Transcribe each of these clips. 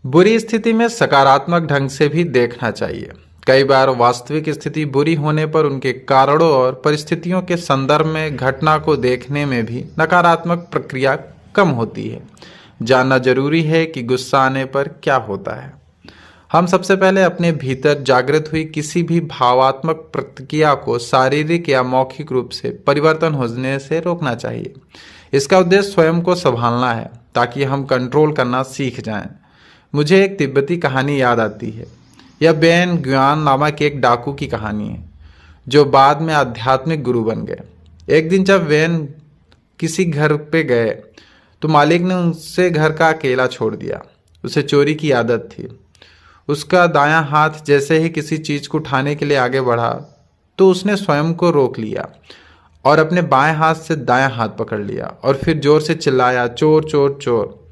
बुरी स्थिति में सकारात्मक ढंग से भी देखना चाहिए। कई बार वास्तविक स्थिति बुरी होने पर उनके कारणों और परिस्थितियों के संदर्भ में घटना को देखने में भी नकारात्मक प्रक्रिया कम होती है। जानना जरूरी है कि गुस्सा आने पर क्या होता है। हम सबसे पहले अपने भीतर जागृत हुई किसी भी भावात्मक प्रतिक्रिया को शारीरिक या मौखिक रूप से परिवर्तन होने से रोकना चाहिए। इसका उद्देश्य स्वयं को संभालना है ताकि हम कंट्रोल करना सीख जाएं। मुझे एक तिब्बती कहानी याद आती है। यह बेन ग्यान नामक एक डाकू की कहानी है जो बाद में आध्यात्मिक गुरु बन गए। एक दिन जब वेन किसी घर पे गए तो मालिक ने उनसे घर का अकेला छोड़ दिया। उसे चोरी की आदत थी। उसका दायां हाथ जैसे ही किसी चीज को उठाने के लिए आगे बढ़ा तो उसने स्वयं को रोक लिया और अपने बाएं हाथ से दायां हाथ पकड़ लिया और फिर जोर से चिल्लाया, चोर चोर चोर।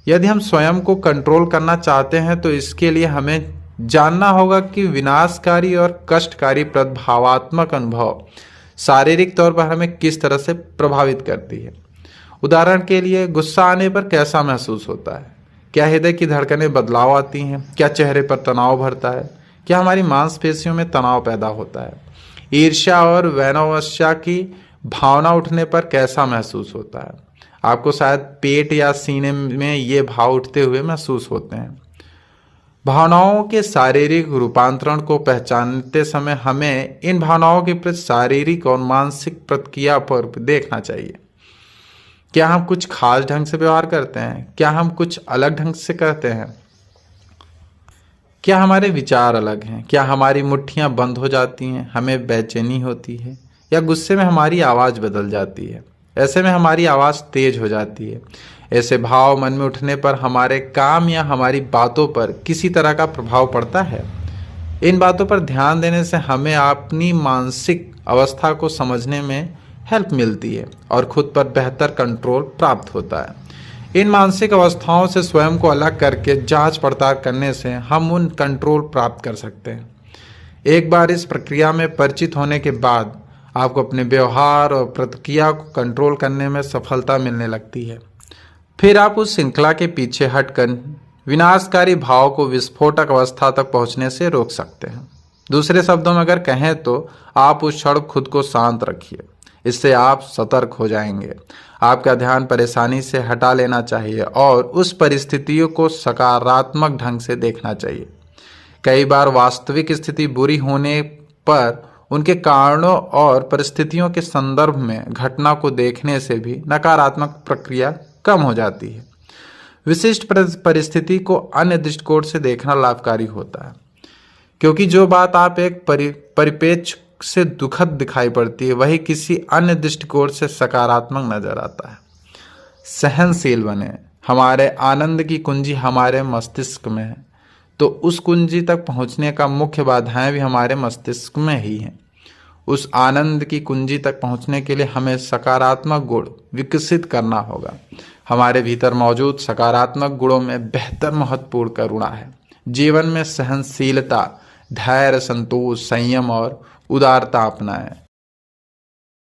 यदि हम स्वयं को कंट्रोल करना चाहते हैं तो इसके लिए हमें जानना होगा कि विनाशकारी और कष्टकारी भावात्मक अनुभव शारीरिक तौर पर हमें किस तरह से प्रभावित करती है। उदाहरण के लिए, गुस्सा आने पर कैसा महसूस होता है? क्या हृदय की धड़कनें बदलाव आती हैं? क्या चेहरे पर तनाव भरता है? क्या हमारी मांसपेशियों में तनाव पैदा होता है? ईर्ष्या और वैनवश्या की भावना उठने पर कैसा महसूस होता है? आपको शायद पेट या सीने में ये भाव उठते हुए महसूस होते हैं। भावनाओं के शारीरिक रूपांतरण को पहचानते समय हमें इन भावनाओं के प्रति शारीरिक और मानसिक प्रतिक्रिया पर देखना चाहिए। क्या हम कुछ खास ढंग से व्यवहार करते हैं? क्या हम कुछ अलग ढंग से करते हैं? क्या हमारे विचार अलग हैं? क्या हमारी मुट्ठियां बंद हो जाती हैं? हमें बेचैनी होती है या गुस्से में हमारी आवाज़ बदल जाती है? ऐसे में हमारी आवाज़ तेज हो जाती है। ऐसे भाव मन में उठने पर हमारे काम या हमारी बातों पर किसी तरह का प्रभाव पड़ता है। इन बातों पर ध्यान देने से हमें अपनी मानसिक अवस्था को समझने में हेल्प मिलती है और खुद पर बेहतर कंट्रोल प्राप्त होता है। इन मानसिक अवस्थाओं से स्वयं को अलग करके जांच पड़ताल करने से हम उन कंट्रोल प्राप्त कर सकते हैं। एक बार इस प्रक्रिया में परिचित होने के बाद आपको अपने व्यवहार और प्रतिक्रिया को कंट्रोल करने में सफलता मिलने लगती है। फिर आप उस श्रृंखला के पीछे हटकर विनाशकारी भाव को विस्फोटक अवस्था तक पहुंचने से रोक सकते हैं। दूसरे शब्दों में अगर कहें तो आप उस क्षण खुद को शांत रखिए। इससे आप सतर्क हो जाएंगे। आपका ध्यान परेशानी से हटा लेना चाहिए और उस परिस्थितियों को सकारात्मक ढंग से देखना चाहिए। कई बार वास्तविक स्थिति बुरी होने पर उनके कारणों और परिस्थितियों के संदर्भ में घटना को देखने से भी नकारात्मक प्रक्रिया कम हो जाती है। विशिष्ट परिस्थिति को अन्य दृष्टिकोण से देखना लाभकारी होता है, क्योंकि जो बात आप एक परिप्रेक्ष्य से दुखद दिखाई पड़ती है वही किसी अन्य दृष्टिकोण से सकारात्मक नजर आता है। सहनशील बने। हमारे आनंद की कुंजी हमारे मस्तिष्क में है, तो उस कुंजी तक पहुंचने का मुख्य बाधाएं भी हमारे मस्तिष्क में ही हैं। उस आनंद की कुंजी तक पहुंचने के लिए हमें सकारात्मक गुण विकसित करना होगा। हमारे भीतर मौजूद सकारात्मक गुणों में बेहतर महत्वपूर्ण करुणा है। जीवन में सहनशीलता, धैर्य, संतोष, संयम और उदारता अपनाएं।